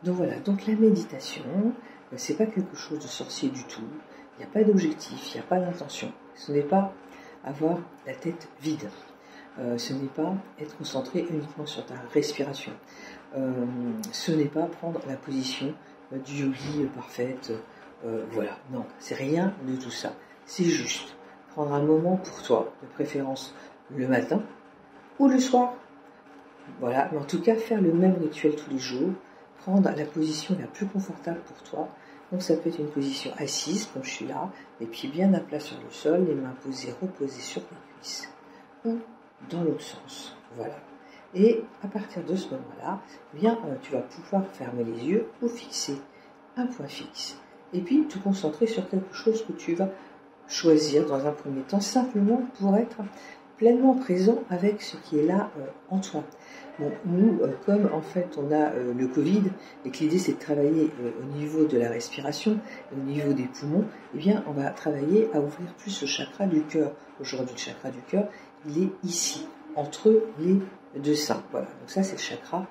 Donc voilà, donc la méditation, c'est pas quelque chose de sorcier du tout. Il n'y a pas d'objectif, il n'y a pas d'intention. Ce n'est pas avoir la tête vide. Ce n'est pas être concentré uniquement sur ta respiration. Ce n'est pas prendre la position du yogi parfaite. Voilà, non, c'est rien de tout ça. C'est juste prendre un moment pour toi, de préférence le matin ou le soir. Voilà, mais en tout cas, faire le même rituel tous les jours, prendre la position la plus confortable pour toi. Donc ça peut être une position assise, comme je suis là, les pieds bien à plat sur le sol, les mains posées, reposées sur les cuisses, ou dans l'autre sens. Voilà. Et à partir de ce moment-là, bien, tu vas pouvoir fermer les yeux ou fixer un point fixe. Et puis te concentrer sur quelque chose que tu vas choisir dans un premier temps, simplement pour être pleinement présent avec ce qui est là en toi. Bon, nous, comme en fait on a le Covid et que l'idée c'est de travailler au niveau de la respiration, au niveau des poumons, eh bien on va travailler à ouvrir plus le chakra du cœur. Aujourd'hui, le chakra du cœur, il est ici, entre les deux seins. Voilà, donc ça c'est le chakra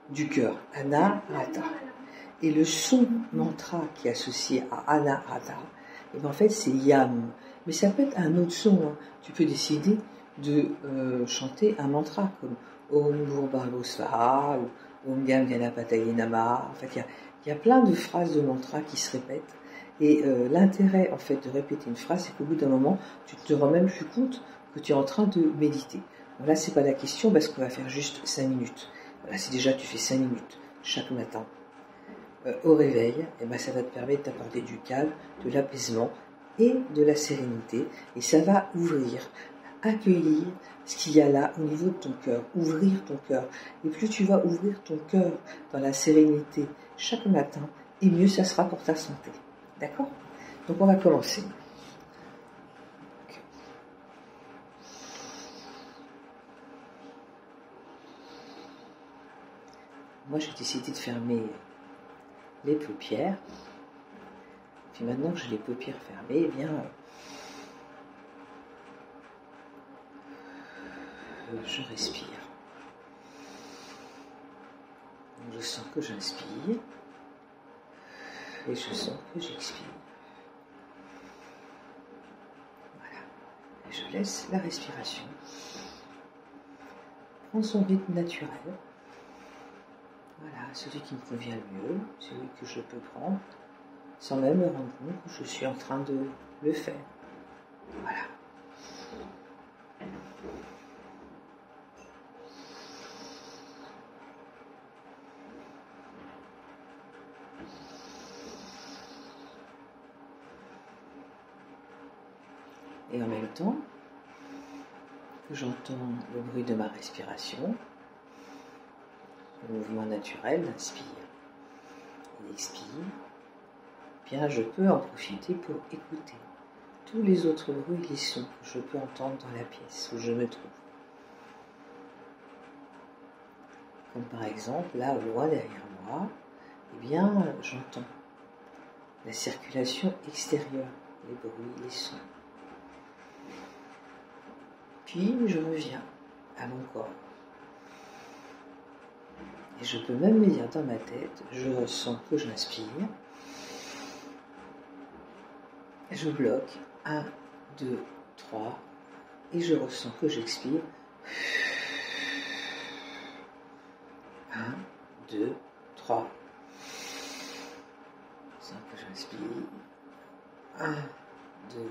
du cœur, Anahata. Et le son mantra qui est associé à Anahata, eh bien en fait c'est Yam. Mais ça peut être un autre son. Hein. Tu peux décider de chanter un mantra comme Om Bhurbargo Svaha ou Om Gam Ganapataye Namah. En fait, il y a plein de phrases de mantra qui se répètent. Et l'intérêt en fait de répéter une phrase, c'est qu'au bout d'un moment, tu te rends même plus compte que tu es en train de méditer. Bon, là, c'est pas la question parce qu'on va faire juste 5 minutes. Voilà, si déjà tu fais 5 minutes chaque matin au réveil, et ben ça va te permettre d'apporter du calme, de l'apaisement et de la sérénité, et ça va ouvrir, accueillir ce qu'il y a là au niveau de ton cœur, ouvrir ton cœur. Et plus tu vas ouvrir ton cœur dans la sérénité chaque matin, et mieux ça sera pour ta santé. D'accord? Donc on va commencer. Moi j'ai décidé de fermer les paupières. Puis maintenant que j'ai les paupières fermées, eh bien je respire. Je sens que j'inspire et je sens que j'expire. Voilà. Et je laisse la respiration prendre son rythme naturel. Voilà, celui qui me convient le mieux, celui que je peux prendre, sans même me rendre compte que je suis en train de le faire. Voilà. Et en même temps que j'entends le bruit de ma respiration, le mouvement naturel d'inspire et d'expire, bien je peux en profiter pour écouter tous les autres bruits et les sons que je peux entendre dans la pièce où je me trouve. Comme par exemple, là au loin derrière moi, eh bien j'entends la circulation extérieure, les bruits, les sons. Puis je reviens à mon corps. Et je peux même me dire dans ma tête, je ressens que j'inspire. Je bloque 1, 2, 3 et je ressens que j'expire. 1, 2, 3. Je sens que j'inspire. 1, 2,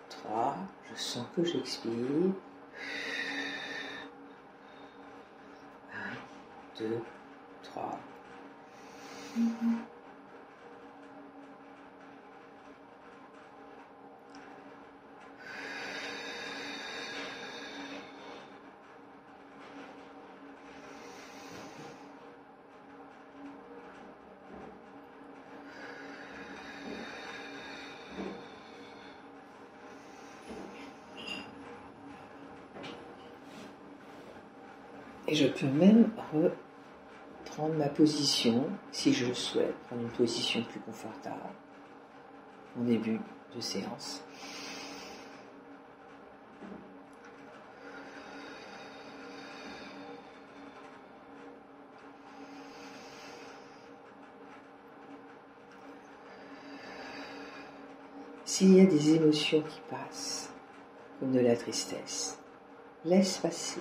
3. Je sens que j'expire. 1, 2, 3. Et je peux même reprendre ma position, si je le souhaite, prendre une position plus confortable en début de séance. S'il y a des émotions qui passent, comme de la tristesse, laisse passer.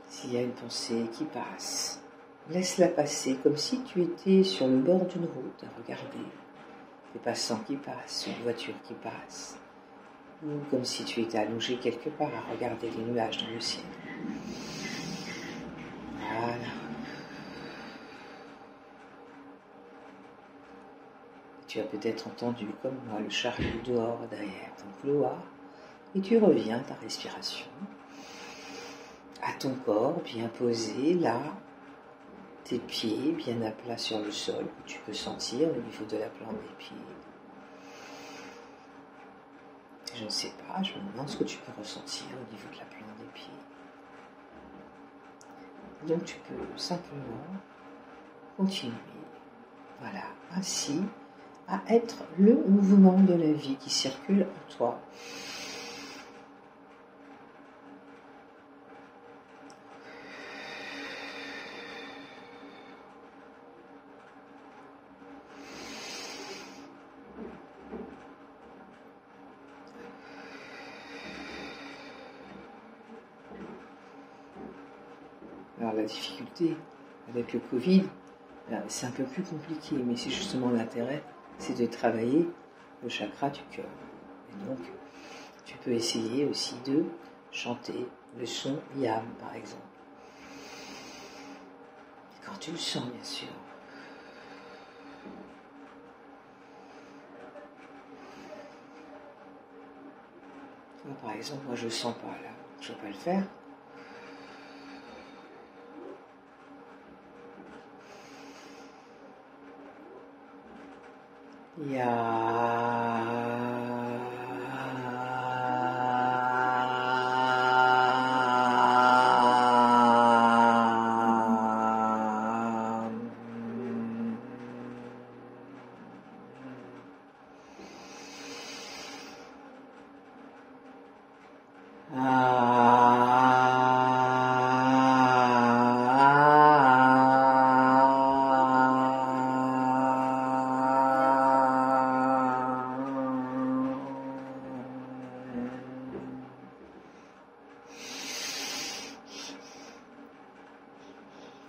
S'il y a une pensée qui passe, laisse-la passer comme si tu étais sur le bord d'une route à regarder des passants qui passent, une voiture qui passe, ou comme si tu étais allongé quelque part à regarder les nuages dans le ciel. Voilà. Tu as peut-être entendu, comme moi, le chariot dehors derrière ton couloir, et tu reviens à ta respiration, à ton corps bien posé, là, tes pieds bien à plat sur le sol, que tu peux sentir au niveau de la plante des pieds. Je ne sais pas, je me demande ce que tu peux ressentir au niveau de la plante des pieds. Donc tu peux simplement continuer, voilà, ainsi, à être le mouvement de la vie qui circule en toi. Alors la difficulté avec le Covid, c'est un peu plus compliqué, mais c'est justement l'intérêt, c'est de travailler le chakra du cœur. Et donc, tu peux essayer aussi de chanter le son Yam, par exemple. Et quand tu le sens, bien sûr. Toi, par exemple, moi je ne sens pas là, je ne vais pas le faire.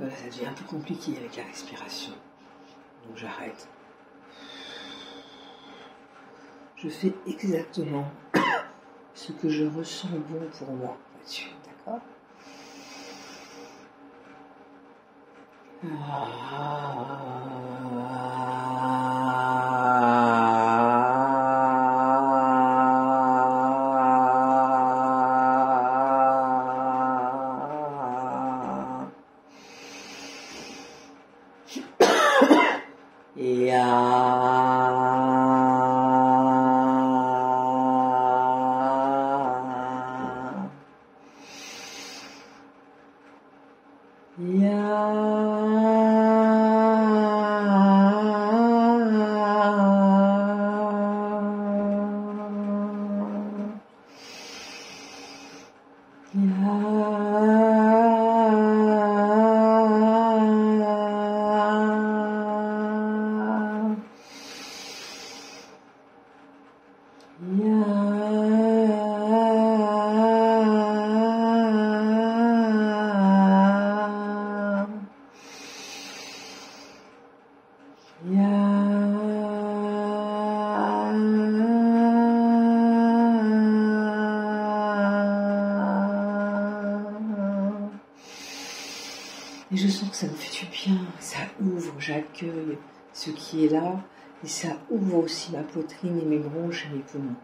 Voilà, ça devient un peu compliqué avec la respiration. Donc j'arrête. Je fais exactement ce que je ressens bon pour moi là-dessus, d'accord ? Et je sens que ça me fait du bien, ça ouvre, j'accueille ce qui est là, et ça ouvre aussi ma poitrine et mes bronches et mes poumons.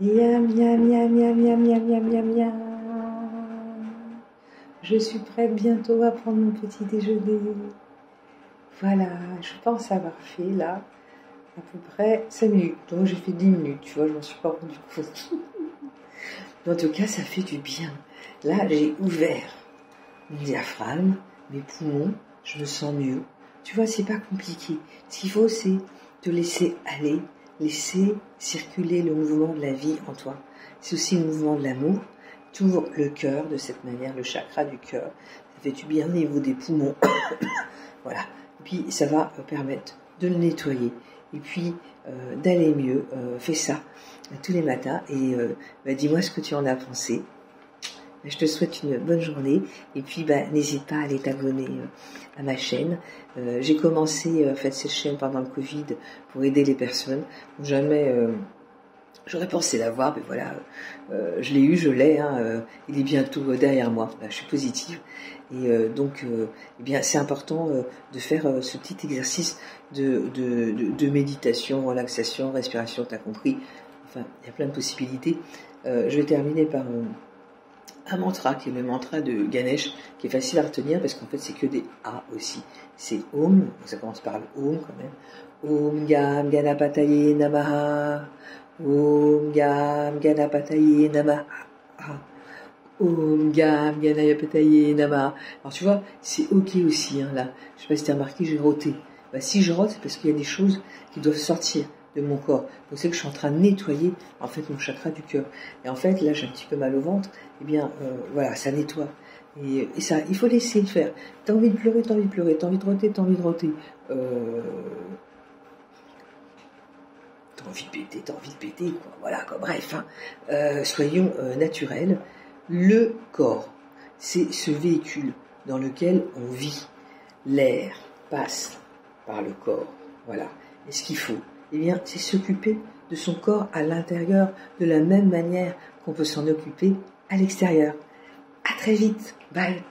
Yam, yam, yam, yam, yam, yam, yam, yam, yam. Je suis prête bientôt à prendre mon petit déjeuner. Voilà, je pense avoir fait là à peu près 5 minutes. Donc j'ai fait 10 minutes, tu vois, je m'en suis pas rendu compte. En tout cas, ça fait du bien. Là, j'ai ouvert mon diaphragme, mes poumons, je me sens mieux. Tu vois, c'est pas compliqué. Ce qu'il faut, c'est te laisser aller, laisser circuler le mouvement de la vie en toi. C'est aussi le mouvement de l'amour. Tu ouvres le cœur de cette manière, le chakra du cœur. Ça fait du bien au niveau des poumons. Voilà. Et puis, ça va permettre de le nettoyer. Et puis, d'aller mieux. Fais ça tous les matins. Et dis-moi ce que tu en as pensé. Je te souhaite une bonne journée. Et puis, n'hésite pas à aller t'abonner à ma chaîne. J'ai commencé cette chaîne pendant le Covid pour aider les personnes. Jamais... J'aurais pensé l'avoir, mais voilà, je l'ai eu, je l'ai, il est bientôt derrière moi, là, je suis positive. Et donc, c'est important de faire ce petit exercice de méditation, relaxation, respiration, t'as compris. Enfin, il y a plein de possibilités. Je vais terminer par un mantra, qui est le mantra de Ganesh, qui est facile à retenir, parce qu'en fait, c'est que des A aussi. C'est Om, ça commence par le Om quand même. Om Gam Ganapataye Namaha. Om Gam Ganapataye Namaha. Om Gam Ganapataye Namaha. Alors tu vois, c'est ok aussi, là. Je sais pas si tu as remarqué, j'ai roté. Si je rote, c'est parce qu'il y a des choses qui doivent sortir de mon corps. Donc c'est que je suis en train de nettoyer, en fait, mon chakra du cœur. Et en fait, là, j'ai un petit peu mal au ventre. Voilà, ça nettoie. Et ça, il faut laisser le faire. T'as envie de pleurer, t'as envie de pleurer. T'as envie de roter, t'as envie de roter. T'as envie de péter, quoi. Voilà, quoi. Bref, soyons naturels. Le corps, c'est ce véhicule dans lequel on vit. L'air passe par le corps. Voilà. Et ce qu'il faut, c'est s'occuper de son corps à l'intérieur de la même manière qu'on peut s'en occuper à l'extérieur. À très vite. Bye.